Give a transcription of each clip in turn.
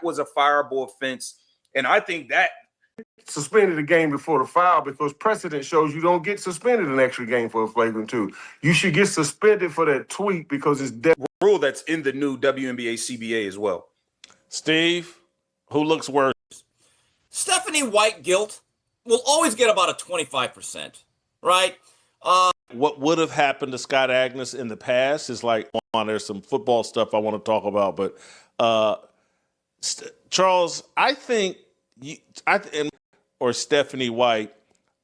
that was a fireable offense. And I think that suspended a game before the foul because precedent shows you don't get suspended an extra game for a flagrant 2. You should get suspended for that tweet because it's rule that's in the new WNBA CBA as well. Steve, who looks worse? Stephanie White guilt will always get about a 25%, right? What would have happened to Scott Agnes in the past is like, there's some football stuff I want to talk about, but Charles, I think or Stephanie White,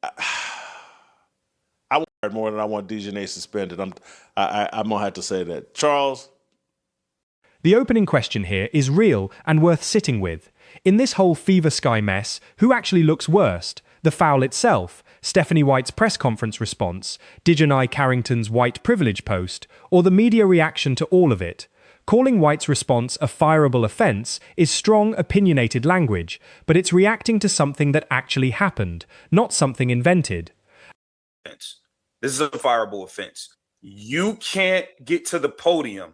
I want more than I want DiJonae suspended. I'm gonna have to say that. Charles? The opening question here is real and worth sitting with. In this whole Fever Sky mess, who actually looks worst? The foul itself, Stephanie White's press conference response, DiJonae Carrington's white privilege post, or the media reaction to all of it? Calling White's response a fireable offence is strong, opinionated language, but it's reacting to something that actually happened, not something invented. This is a fireable offense. You can't get to the podium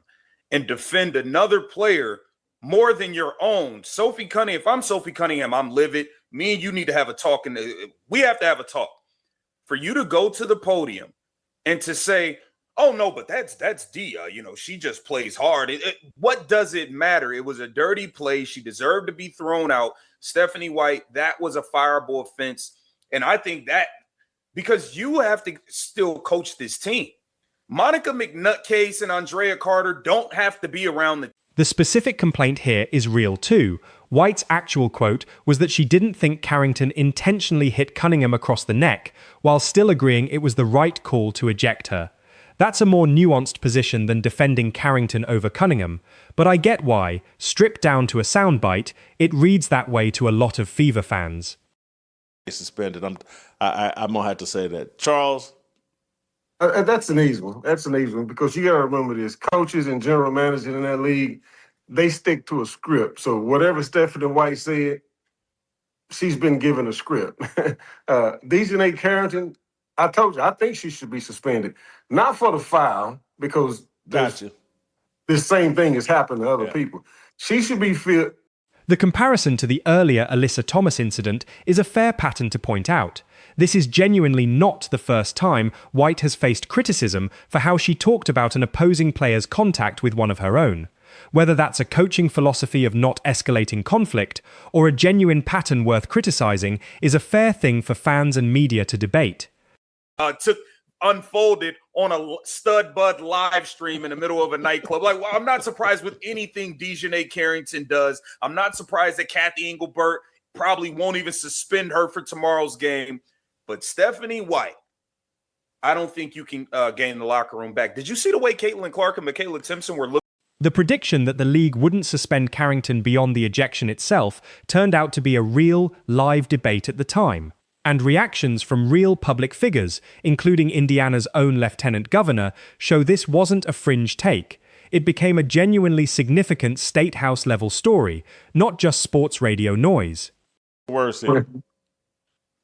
and defend another player more than your own. Sophie Cunningham, if I'm Sophie Cunningham, I'm livid. Me and you need to have a talk, and we have to have a talk. For you to go to the podium and to say, oh, no, but that's Dia. She just plays hard. What does it matter? It was a dirty play. She deserved to be thrown out. Stephanie White, that was a fireable offense. And I think that because you have to still coach this team. Monica McNutcase and Andrea Carter don't have to be around The specific complaint here is real too. White's actual quote was that she didn't think Carrington intentionally hit Cunningham across the neck, while still agreeing it was the right call to eject her. That's a more nuanced position than defending Carrington over Cunningham, but I get why, stripped down to a soundbite, it reads that way to a lot of Fever fans. Suspended. I'm gonna have to say that. Charles? That's an easy one. That's an easy one because you got to remember this. Coaches and general managers in that league, they stick to a script. So whatever Stephanie White said, she's been given a script. DiJonae Carrington, I told you, I think she should be suspended. Not for the foul, because this same thing has happened to other people. She should be fit. The comparison to the earlier Alyssa Thomas incident is a fair pattern to point out. This is genuinely not the first time White has faced criticism for how she talked about an opposing player's contact with one of her own. Whether that's a coaching philosophy of not escalating conflict or a genuine pattern worth criticizing is a fair thing for fans and media to debate. Unfolded on a Stud Bud live stream in the middle of a nightclub. I'm not surprised with anything DiJonae Carrington does. I'm not surprised that Kathy Engelbert probably won't even suspend her for tomorrow's game. But Stephanie White, I don't think you can gain the locker room back. Did you see the way Caitlin Clark and Michaela Timpson were looking? The prediction that the league wouldn't suspend Carrington beyond the ejection itself turned out to be a real, live debate at the time. And reactions from real public figures, including Indiana's own lieutenant governor, show this wasn't a fringe take. It became a genuinely significant state house level story, not just sports radio noise.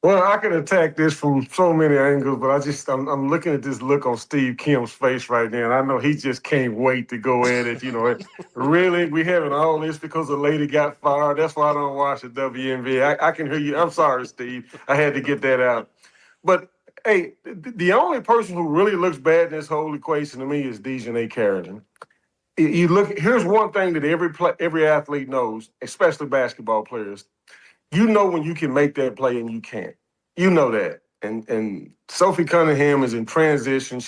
Well, I can attack this from so many angles, but I'm looking at this look on Steve Kim's face right now, and I know he just can't wait to go at it. Really, we having all this because a lady got fired. That's why I don't watch the WNBA. I can hear you. I'm sorry, Steve. I had to get that out. But, hey, the only person who really looks bad in this whole equation to me is DiJonae Carrington. You look. Here's one thing that every athlete knows, especially basketball players. You know when you can make that play and you can't. You know that. And Sophie Cunningham is in transition.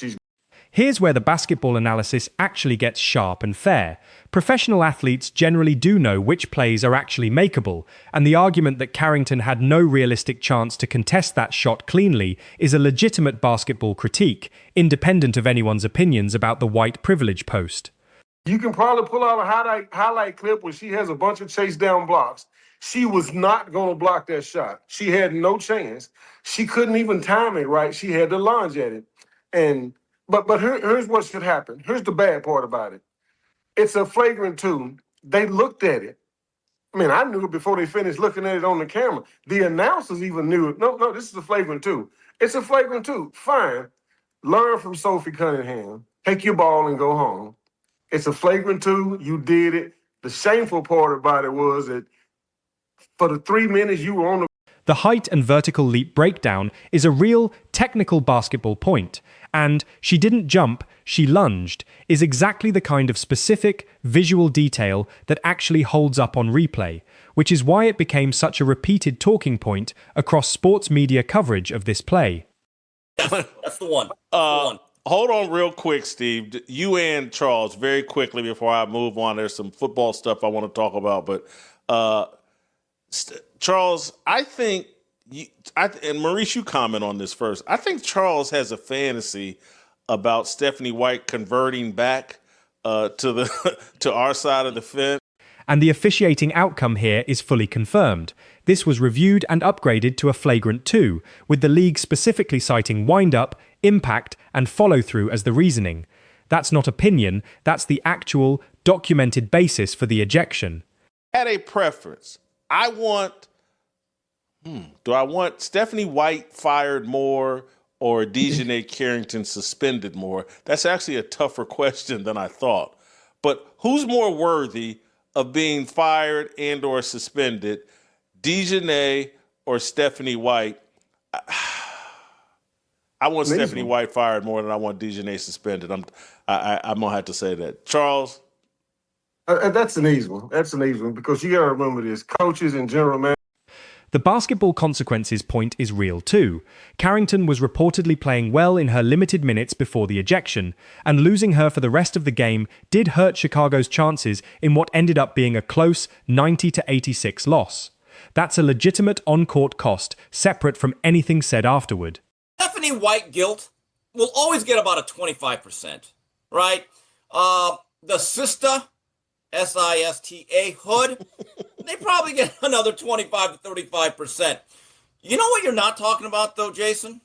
Here's where the basketball analysis actually gets sharp and fair. Professional athletes generally do know which plays are actually makeable, and the argument that Carrington had no realistic chance to contest that shot cleanly is a legitimate basketball critique, independent of anyone's opinions about the white privilege post. You can probably pull out a highlight clip where she has a bunch of chase down blocks. She was not going to block that shot. She had no chance. She couldn't even time it right. She had to lunge at it. But here's what should happen. Here's the bad part about it. It's a flagrant 2. They looked at it. I mean, I knew it before they finished looking at it on the camera. The announcers even knew it. No, this is a flagrant 2. It's a flagrant 2. Fine. Learn from Sophie Cunningham. Take your ball and go home. It's a flagrant 2. You did it. The shameful part about it was that for the 3 minutes you were on the The height and vertical leap breakdown is a real technical basketball point, and "she didn't jump, she lunged" is exactly the kind of specific visual detail that actually holds up on replay, which is why it became such a repeated talking point across sports media coverage of this play. Yes, that's the one. That's the one. Hold on real quick, Steve. You and Charles, very quickly before I move on. There's some football stuff I want to talk about, but Charles, I think and Maurice, you comment on this first. I think Charles has a fantasy about Stephanie White converting back to our side of the fence. And the officiating outcome here is fully confirmed. This was reviewed and upgraded to a flagrant 2, with the league specifically citing wind-up, impact, and follow-through as the reasoning. That's not opinion, that's the actual, documented basis for the ejection. Had a preference. Do I want Stephanie White fired more or DiDN Carrington suspended more? That's actually a tougher question than I thought. But who's more worthy of being fired and or suspended, DiDN or Stephanie White? I want Stephanie White fired more than I want DiDN suspended. I'm gonna have to say that. Charles? That's an easy one. That's an easy one because you got to remember this: coaches and general managers. The basketball consequences point is real too. Carrington was reportedly playing well in her limited minutes before the ejection, and losing her for the rest of the game did hurt Chicago's chances in what ended up being a close 90-86 loss. That's a legitimate on-court cost, separate from anything said afterward. Stephanie White guilt will always get about a 25%, right? The sister, SISTA hood, they probably get another 25 to 35%. You know what you're not talking about, though, Jason?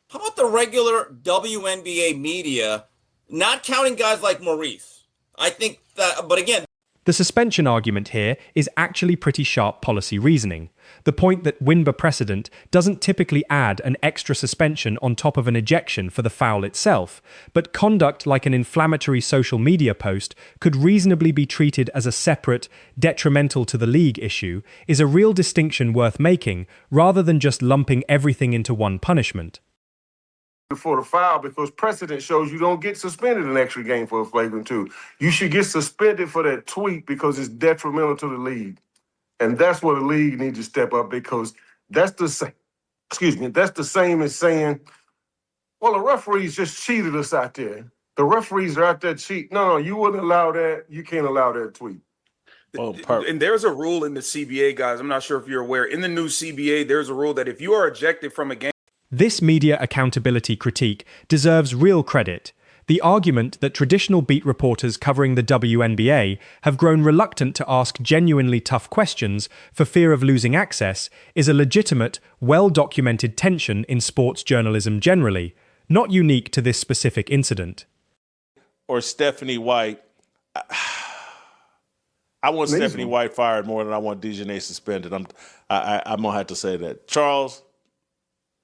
How about the regular WNBA media, not counting guys like Maurice? I think that, but again, the suspension argument here is actually pretty sharp policy reasoning. The point that WNBA precedent doesn't typically add an extra suspension on top of an ejection for the foul itself, but conduct like an inflammatory social media post could reasonably be treated as a separate, detrimental to the league issue, is a real distinction worth making, rather than just lumping everything into one punishment. For the foul, because precedent shows you don't get suspended an extra game for a flagrant 2. You should get suspended for that tweet because it's detrimental to the league. And that's where the league needs to step up, because that's the same. That's the same as saying, well, the referees just cheated us out there. The referees are out there cheating. No, you wouldn't allow that. You can't allow that tweet. And there's a rule in the CBA, guys. I'm not sure if you're aware. In the new CBA, there's a rule that if you are ejected from a game. This media accountability critique deserves real credit. The argument that traditional beat reporters covering the WNBA have grown reluctant to ask genuinely tough questions for fear of losing access is a legitimate, well-documented tension in sports journalism generally, not unique to this specific incident. Or Stephanie White. I want Stephanie White fired more than I want DiDN suspended. I'm gonna have to say that. Charles?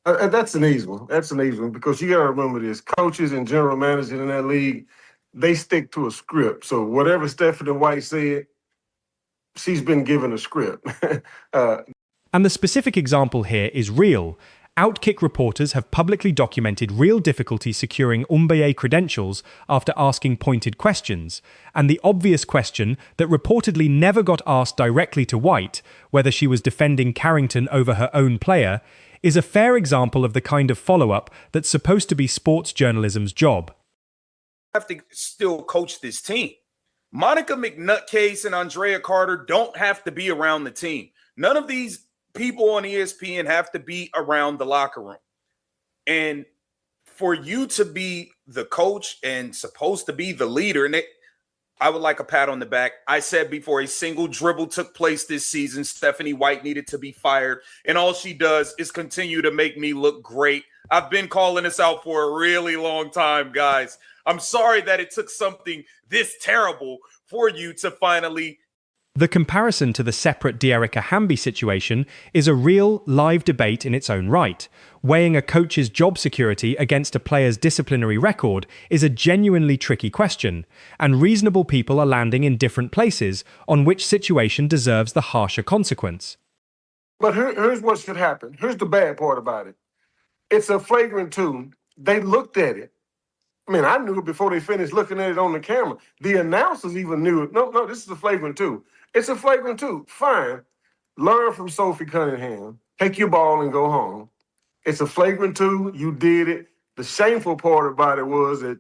That's an easy one. That's an easy one because you got to remember this: coaches and general managers in that league, they stick to a script. So whatever Stephanie White said, she's been given a script. And the specific example here is real. Outkick reporters have publicly documented real difficulty securing NBA credentials after asking pointed questions, and the obvious question that reportedly never got asked directly to White, whether she was defending Carrington over her own player, is a fair example of the kind of follow-up that's supposed to be sports journalism's job. Have to still coach this team. Monica McNutcase and Andrea Carter don't have to be around the team. None of these people on ESPN have to be around the locker room. And for you to be the coach and supposed to be the leader, and I would like a pat on the back. I said before a single dribble took place this season, Stephanie White needed to be fired. And all she does is continue to make me look great. I've been calling this out for a really long time, guys. I'm sorry that it took something this terrible for you to finally. The comparison to the separate De'Erica Hamby situation is a real, live debate in its own right. Weighing a coach's job security against a player's disciplinary record is a genuinely tricky question, and reasonable people are landing in different places on which situation deserves the harsher consequence. But here's what should happen. Here's the bad part about it. It's a flagrant 2. They looked at it. I mean, I knew it before they finished looking at it on the camera. The announcers even knew it. No, this is a flagrant 2. It's a flagrant 2. Fine. Learn from Sophie Cunningham. Take your ball and go home. It's a flagrant 2. You did it. The shameful part about it was that